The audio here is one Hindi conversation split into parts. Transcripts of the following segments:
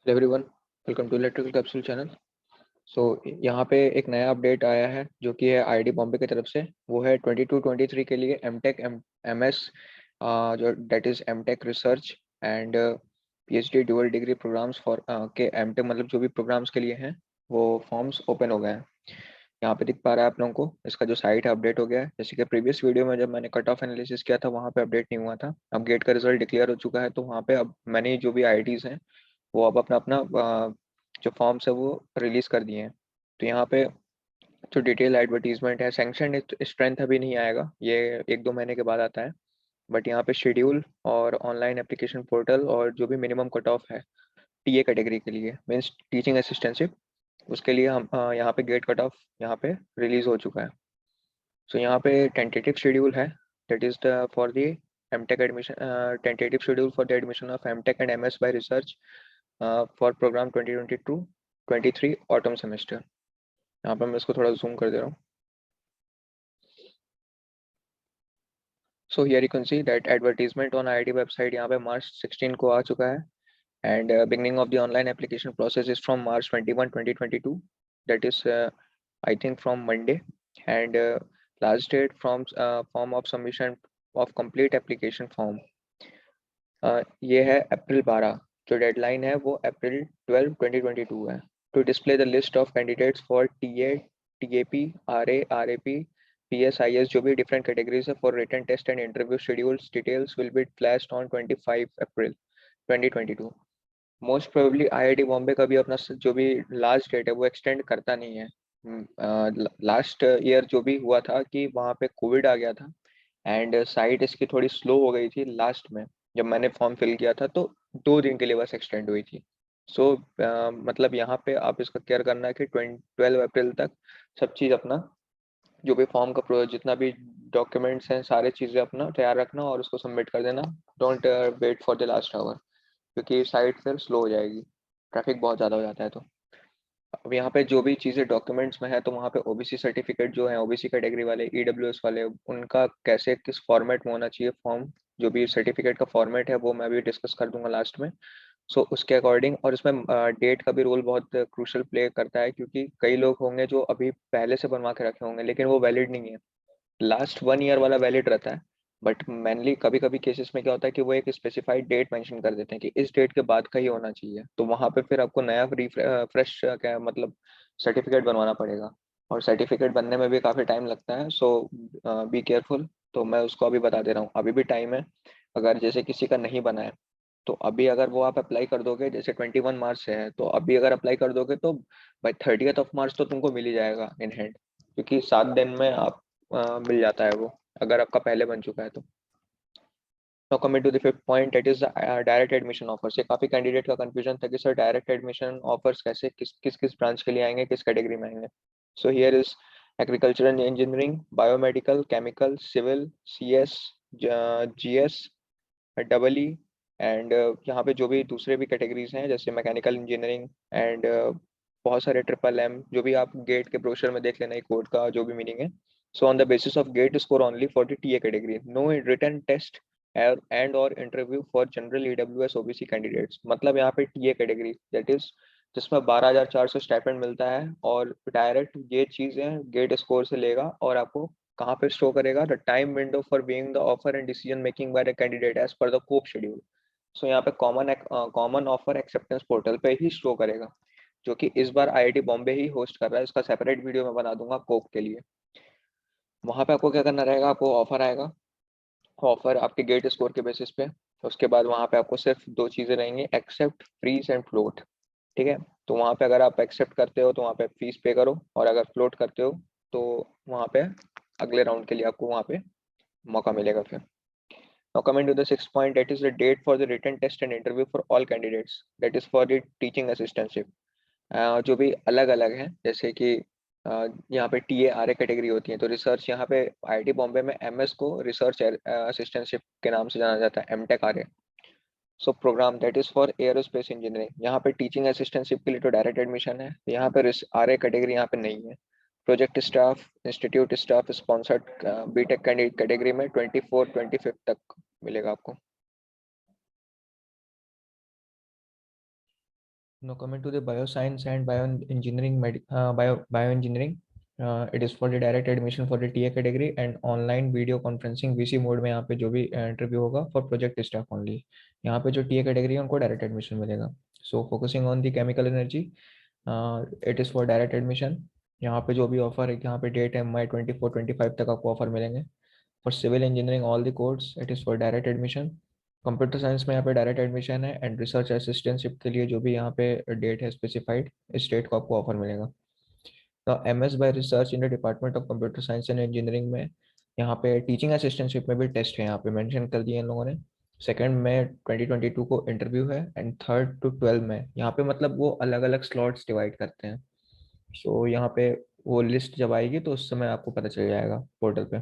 Everyone, welcome to electrical capsule channel. So यहाँ पे एक नया अपडेट आया है जो कि है आईआईटी बॉम्बे की तरफ से। वो है 22-23 के लिए एमटेक एमएस, जो that is MTech research and PhD dual degree programs for के एमटेक, मतलब जो भी प्रोग्राम्स के लिए हैं वो फॉर्म्स ओपन हो गए हैं। यहाँ पे दिख पा रहा है आप लोगों को, इसका जो साइट है अपडेट हो गया है। जैसे कि प्रीवियस वीडियो में जब मैंने कट ऑफ एनालिसिस किया था वहाँ पे अपडेट नहीं हुआ था। अब गेट का रिजल्ट डिक्लेयर हो चुका है, तो वहाँ पे अब मैंने जो भी आईआईटीज हैं वो अब अपना अपना जो फॉर्म्स है वो रिलीज कर दिए हैं। तो यहाँ पे जो डिटेल एडवर्टीजमेंट है, सैंक्शन स्ट्रेंथ अभी नहीं आएगा, ये 1-2 महीने के बाद आता है। बट यहाँ पे शेड्यूल और ऑनलाइन एप्लीकेशन पोर्टल और जो भी मिनिमम कट ऑफ है टीए कैटेगरी के लिए, मीन्स टीचिंग असिस्टेंटशिप, उसके लिए हम यहाँ पे गेट कट ऑफ यहाँ पे रिलीज हो चुका है। सो यहाँ पे टेंटेटिव शेड्यूल है, that is the for the MTech admission, tentative schedule for the admission of MTech and MS by research for program 2022-23 autumn semester. यहाँ पर मैं इसको थोड़ा जूम कर दे रहा हूँ। So here you can see that advertisement on IIT website यहाँ पे March 16 को आ चुका है। And beginning of the online application process is from March 21, 2022, that is I think from Monday. And last date from form of submission of complete application form, ये है अप्रैल 12। जो डेडलाइन है वो अप्रैल 12, 2022 है। To display the list of candidates for TA, TAP, RA, RAP, PSIS, जो भी डिफरेंट कैटेगरीज है for written test and interview schedules, details will be flashed on 25 April 2022। Most probably IIT Bombay का भी अपना जो भी लास्ट डेट है वो एक्सटेंड करता नहीं है। लास्ट ईयर जो भी हुआ था कि वहाँ पे कोविड आ गया था एंड साइट इसकी थोड़ी स्लो हो गई थी लास्ट में। जब मैंने फॉर्म फिल किया था तो 2 दिन के लिए बस एक्सटेंड हुई थी। सो मतलब यहाँ पे आप इसका केयर करना है कि 12 अप्रैल तक सब चीज़ अपना जो भी फॉर्म का जितना भी डॉक्यूमेंट्स हैं सारे चीज़ें अपना तैयार रखना और उसको सबमिट कर देना। Don't wait for the last hour, क्योंकि साइट फिर स्लो हो जाएगी, ट्रैफिक बहुत ज़्यादा हो जाता है। तो अब यहाँ पे जो भी चीज़ें डॉक्यूमेंट्स में है, तो वहाँ पे ओबीसी सर्टिफिकेट जो है ओबीसी कैटेगरी वाले, ईडब्ल्यूएस वाले, उनका कैसे किस फॉर्मेट में होना चाहिए फॉर्म, जो भी सर्टिफिकेट का फॉर्मेट है वो मैं भी डिस्कस कर दूंगा लास्ट में। सो उसके अकॉर्डिंग, और इसमें डेट का भी रोल बहुत क्रूशल प्ले करता है, क्योंकि कई लोग होंगे जो अभी पहले से बनवा के रखे होंगे लेकिन वो वैलिड नहीं है। लास्ट 1 ईयर वाला वैलिड रहता है, बट मेनली कभी कभी केसेस में क्या होता है कि वो एक स्पेसिफाइड डेट मेंशन कर देते हैं कि इस डेट के बाद का ही होना चाहिए, तो वहां पे फिर आपको नया फ्रेश क्या मतलब सर्टिफिकेट बनवाना पड़ेगा, और सर्टिफिकेट बनने में भी काफ़ी टाइम लगता है। सो बी केयरफुल। तो मैं उसको अभी बता दे रहा हूँ, अभी भी टाइम है। अगर जैसे किसी का नहीं बना है तो अभी अगर वो आप अप्लाई कर दोगे, जैसे 21 मार्च से है, तो अभी अगर अप्लाई कर दोगे तो बाई 30 मार्च तो तुमको मिल ही जाएगा इन हैंड, क्योंकि 7 दिन में आप मिल जाता है वो, अगर आपका पहले बन चुका है तो। Now coming to the fifth point, that is direct admission offers. ये काफी कैंडिडेट का कंफ्यूजन था कि सर डायरेक्ट एडमिशन ऑफर्स कैसे, किस किस ब्रांच के लिए आएंगे, किस कैटेगरी में आएंगे। So here is agriculture and engineering, biomedical, chemical, civil, CS, GS, double E, and यहाँ पे जो भी दूसरे भी कैटेगरीज हैं जैसे मैकेनिकल इंजीनियरिंग एंड बहुत सारे ट्रिपल एम, जो भी आप गेट के ब्रोशर में देख लेना कोड का जो भी मीनिंग है। So on the basis of GATE score only for the TA category, no written test and और interview for general EWS OBC candidates. मतलब यहाँ पे टीए कैटेगरी दैट इज जिसमें 12,400 स्टाइपेंड मिलता है, और डायरेक्ट ये चीज़ें गेट स्कोर से लेगा और आपको कहाँ पे शो करेगा, the time window for being the offer and decision making by the candidate as per the COAP schedule. So यहाँ पे कॉमन ऑफर एक्सेप्टेंस पोर्टल पे ही शो करेगा, जो कि इस बार आईआईटी बॉम्बे ही होस्ट कर रहा है। इसका सेपरेट वीडियो मैं बना दूंगा कोप के लिए। वहाँ पे आपको क्या करना रहेगा, आपको ऑफर आएगा, ऑफर आपके गेट स्कोर के बेसिस पे। उसके बाद वहाँ पे आपको सिर्फ 2 चीज़ें रहेंगी, एक्सेप्ट, फ्रीज एंड फ्लोट। ठीक है, तो वहाँ पे अगर आप एक्सेप्ट करते हो तो वहाँ पे फीस पे करो, और अगर फ्लोट करते हो तो वहाँ पे अगले राउंड के लिए आपको वहाँ पे मौका मिलेगा फिर। Now coming to the sixth point, that is the date for the written test and interview for all candidates. That is for the teaching assistantship. जो भी अलग अलग है, जैसे कि यहाँ पे T A R A category होती है, तो रिसर्च यहाँ पे आईआईटी बॉम्बे में एमएस को रिसर्च असिस्टेंटशिप के नाम से जाना जाता है, MTech R A. So program that is for aerospace engineering, यहाँ पे टीचिंग असिस्टेंटशिप के लिए तो डायरेक्ट एडमिशन है, यहाँ पे आर ए कैटेगरी यहाँ पे नहीं है। Project staff, institute staff sponsored BTech category में 24-25 तक मिलेगा आपको। Now coming to the bioscience and bioengineering, bioengineering, it is for the direct admission for the TA category and online video conferencing VC mode में यहाँ पे जो भी इंटरव्यू होगा फॉर प्रोजेक्ट स्टाफ ओनली। यहाँ पे जो TA कैटेगरी है उनको डायरेक्ट एडमिशन मिलेगा। So focusing on the chemical energy, it is for direct admission. यहाँ पे जो भी ऑफर है, यहाँ पे डेट है मई 24-25 तक आपको ऑफर मिलेंगे। For civil engineering all the course it is for direct admission. Computer science में यहाँ पे डायरेक्ट एडमिशन है एंड रिसर्च असिस्टेंटशिप के लिए जो भी यहाँ पे डेट है स्पेसिफाइड, इस डेट को आपको ऑफर मिलेगा। तो MS bye research in the department of computer science and engineering में यहाँ पे टीचिंग असिस्टेंटशिप में भी टेस्ट है, यहाँ पे मेंशन कर दिए इन लोगों ने। 2 मई 2022 को इंटरव्यू है एंड 3 to 12 में यहाँ पे मतलब वो अलग अलग स्लॉट्स डिवाइड करते हैं। सो यहाँ पे वो लिस्ट जब आएगी तो उस समय आपको पता चल जाएगा पोर्टल पे।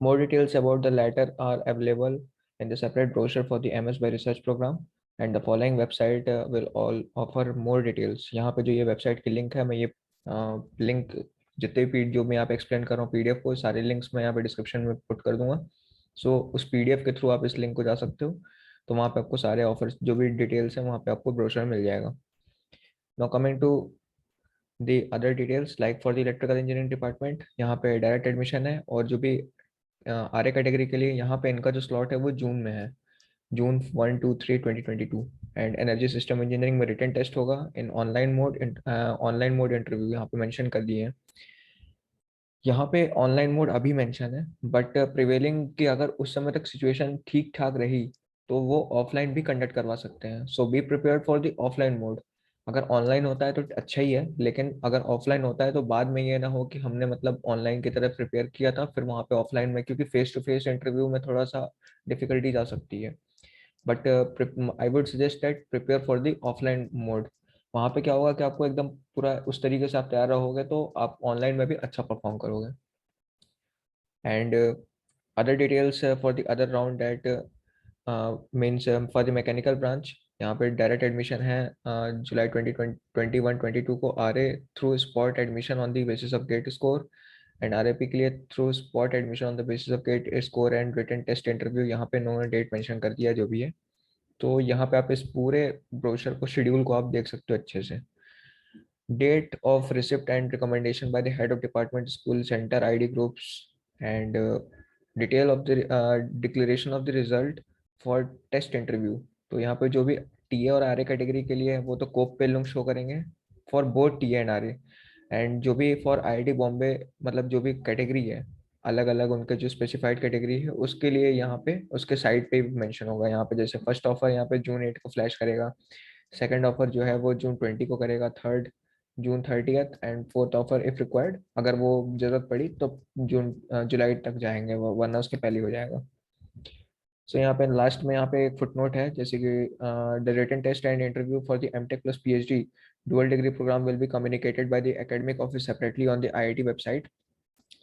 More details about the latter are available in the separate brochure for the MS by Research program, and the following website will all offer more details। यहाँ पे जो ये वेबसाइट की लिंक है, मैं ये लिंक जितने भी जो मैं यहाँ पे एक्सप्लेन कर रहा हूँ PDF को, सारे लिंक्स मैं यहाँ पे डिस्क्रिप्शन में पुट कर दूंगा। सो उस PDF के थ्रू आप इस लिंक को जा सकते हो, तो वहाँ पे आपको सारे ऑफर्स जो भी डिटेल्स हैं वहाँ पे आपको ब्रोशर मिल जाएगा। Now coming to the other details, like for the electrical engineering department यहाँ पे डायरेक्ट एडमिशन है, और जो भी RA कैटेगरी के लिए यहाँ पे इनका जो स्लॉट है वो जून में है, जून 1, 2, 3, 2022। एंड एनर्जी सिस्टम इंजीनियरिंग में रिटन टेस्ट होगा इन ऑनलाइन मोड इंटरव्यू यहाँ पे मेंशन कर दिए हैं। यहाँ पे ऑनलाइन मोड अभी मेंशन है, बट प्रिवेलिंग की अगर उस समय तक सिचुएशन ठीक ठाक रही तो वो ऑफलाइन भी कंडक्ट करवा सकते हैं। So be prepared for the offline mode. अगर ऑनलाइन होता है तो अच्छा ही है, लेकिन अगर ऑफलाइन होता है तो बाद में ये ना हो कि हमने मतलब ऑनलाइन की तरफ प्रिपेयर किया था फिर वहाँ पे ऑफलाइन में, क्योंकि फेस टू फेस इंटरव्यू में थोड़ा सा डिफिकल्टीज आ सकती है। But I would suggest that prepare for the offline mode. वहाँ पे क्या होगा कि आपको एकदम पूरा उस तरीके से आप तैयार रहोगे तो आप ऑनलाइन में भी अच्छा परफॉर्म करोगे। And other details for the other round that means for the mechanical branch, यहाँ पे डायरेक्ट एडमिशन है जुलाई 2021-22 को RA through spot admission on the basis of GATE score, and RAP के लिए through spot admission on the basis of GATE score and written test interview. यहाँ पे इन्होंने डेट मेंशन कर दिया जो भी है। तो यहाँ पे आप इस पूरे ब्रोशर को, शेड्यूल को आप देख सकते हो अच्छे से। Date of receipt and recommendation by the head of department, school center, ID groups, and detail of the declaration of the result for test interview। तो यहाँ पे जो भी TA और RA कैटेगरी के लिए है वो तो कोप पे लिंक शो करेंगे for both TA and RA, and जो भी फॉर IIT बॉम्बे मतलब जो भी कैटेगरी है अलग अलग उनके जो स्पेसिफाइड कैटेगरी है उसके लिए यहाँ पे उसके साइट पे मेंशन होगा। यहाँ पे जैसे फर्स्ट ऑफर यहाँ पे June 8 को फ्लैश करेगा, सेकंड ऑफर जो है वो June 20 को करेगा, third June 30 and fourth offer if required अगर वो जरूरत पड़ी तो जुलाई तक जाएंगे वो, वरना उसके पहले हो जाएगा। सो यहाँ पे लास्ट में यहाँ पे एक फुटनोट है जैसे कि the written test and interview for the MTech plus PhD dual degree program will be communicated by the academic office separately on the IIT website,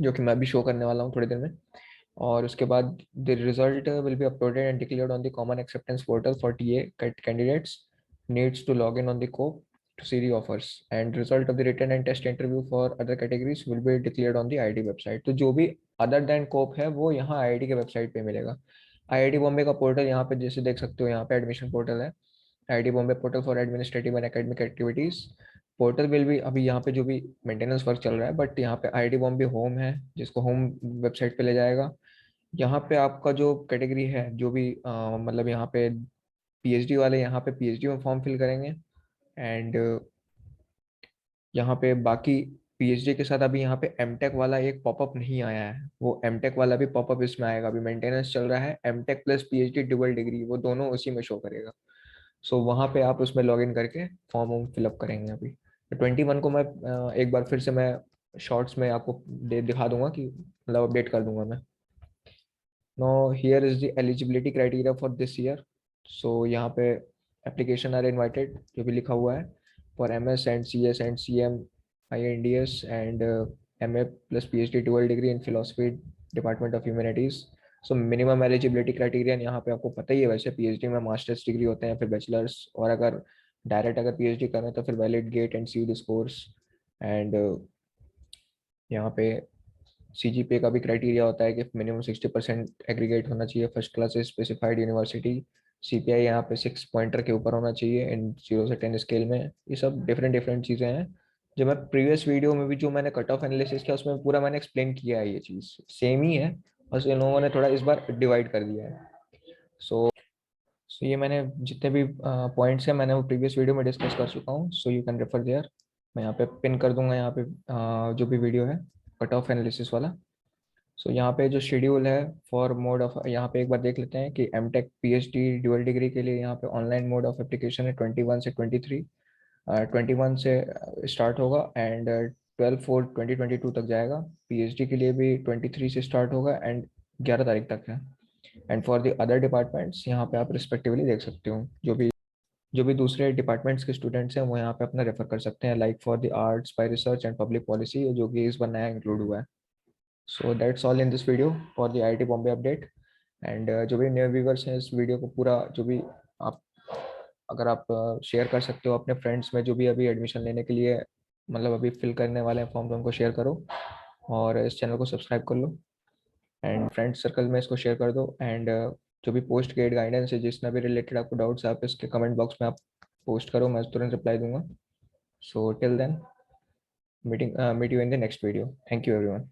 जो कि मैं अभी शो करने वाला हूँ थोड़ी देर में। और उसके बाद the result will be uploaded and declared on the common acceptance portal for TA candidates needs to log in on the COPE to see the offers, and result of the written and test interview for other categories will be declared on the IIT website। तो जो भी अदर देन COPE है वो यहाँ IIT के वेबसाइट पे मिलेगा। IIT बॉम्बे का पोर्टल यहाँ पे जैसे देख सकते हो, यहाँ पे एडमिशन पोर्टल है, IIT Bombay portal for administrative and academic activities. Portal will भी अभी यहाँ पे जो भी मेंटेनेंस वर्क चल रहा है, बट यहाँ पे IIT बॉम्बे होम है जिसको होम वेबसाइट पे ले जाएगा। यहाँ पे आपका जो कैटेगरी है जो भी मतलब यहाँ पे PhD वाले यहाँ पे PhD में फॉर्म फिल करेंगे, एंड यहाँ पे बाकी PhD के साथ अभी यहाँ पे MTech वाला एक पॉपअप नहीं आया है, वो MTech वाला भी पॉपअप इसमें आएगा। अभी मेंटेनेंस चल रहा है, MTech plus PhD dual degree वो दोनों उसी में शो करेगा। सो वहाँ पे आप उसमें लॉग इन करके फॉर्म वॉर्म फिलअप करेंगे। अभी 21 को मैं एक बार फिर से मैं शॉर्ट्स में आपको दिखा दूंगा कि मतलब अपडेट कर दूंगा मैं। Now here is the eligibility criteria for this year। So यहाँ पे application are invited जो भी लिखा हुआ है for MS and CS and CM INDS and MA plus PhD dual degree in philosophy Department of Humanities। So minimum eligibility criterion यहाँ पे आपको पता ही है, वैसे PhD में मास्टर्स डिग्री होते हैं फिर बैचलर्स, और अगर डायरेक्ट अगर PhD करें तो फिर valid GATE and CUET scores. And यहाँ पे CGPA का भी क्राइटेरिया होता है कि मिनिमम 60% एग्रीगेट होना चाहिए फर्स्ट क्लास से स्पेसिफाइड यूनिवर्सिटी। CPI यहाँ पे 6 पॉइंटर के ऊपर होना चाहिए इन 0 से 10 स्केल में। ये सब डिफरेंट डिफरेंट चीज़ें हैं जो मैं प्रीवियस वीडियो में भी जो मैंने कट ऑफ एनालिसिस किया उसमें पूरा मैंने एक्सप्लेन किया है। ये चीज़ सेम ही है, बस इन लोगों ने थोड़ा इस बार डिवाइड कर दिया है। सो ये मैंने जितने भी पॉइंट्स हैं मैंने वो प्रीवियस वीडियो में डिस्कस कर चुका हूँ, so you can refer there. मैं यहाँ पे पिन कर दूंगा यहाँ पे जो भी वीडियो है कट ऑफ एनालिसिस वाला। सो यहाँ पे जो शेड्यूल है फॉर मोड ऑफ, यहाँ पे एक बार देख लेते हैं कि एमटेक PhD ड्यूअल डिग्री के लिए यहाँ पे ऑनलाइन मोड ऑफ एप्लीकेशन है 21 से 23। 21 से स्टार्ट होगा एंड 12/4/2022 तक जाएगा। PhD के लिए भी 23 से स्टार्ट होगा एंड 11 तारीख तक है। And for the other departments यहाँ पे आप रिस्पेक्टिवली देख सकते हो, जो भी दूसरे डिपार्टमेंट्स के स्टूडेंट्स हैं वो यहाँ पे अपना रेफर कर सकते हैं, like for the arts bye research and public policy जो कि इस बार नया इंक्लूड हुआ है। So that's all in this video for the IIT Bombay update. And जो भी न्यू व्यूवर्स हैं इस वीडियो को पूरा जो भी आप, अगर आप शेयर कर सकते हो अपने फ्रेंड्स में जो भी अभी एडमिशन लेने के लिए मतलब अभी फिल करने वाले हैं फॉर्म, तो उनको शेयर करो और इस चैनल को सब्सक्राइब कर लो एंड फ्रेंड सर्कल में इसको शेयर कर दो। एंड जो भी पोस्ट ग्रेड गाइडेंस है जिसमें भी रिलेटेड आपको डाउट्स आप इसके कमेंट बॉक्स में आप पोस्ट करो, मैं तुरंत रिप्लाई दूंगा। So till then meet you in the next video. Thank you everyone.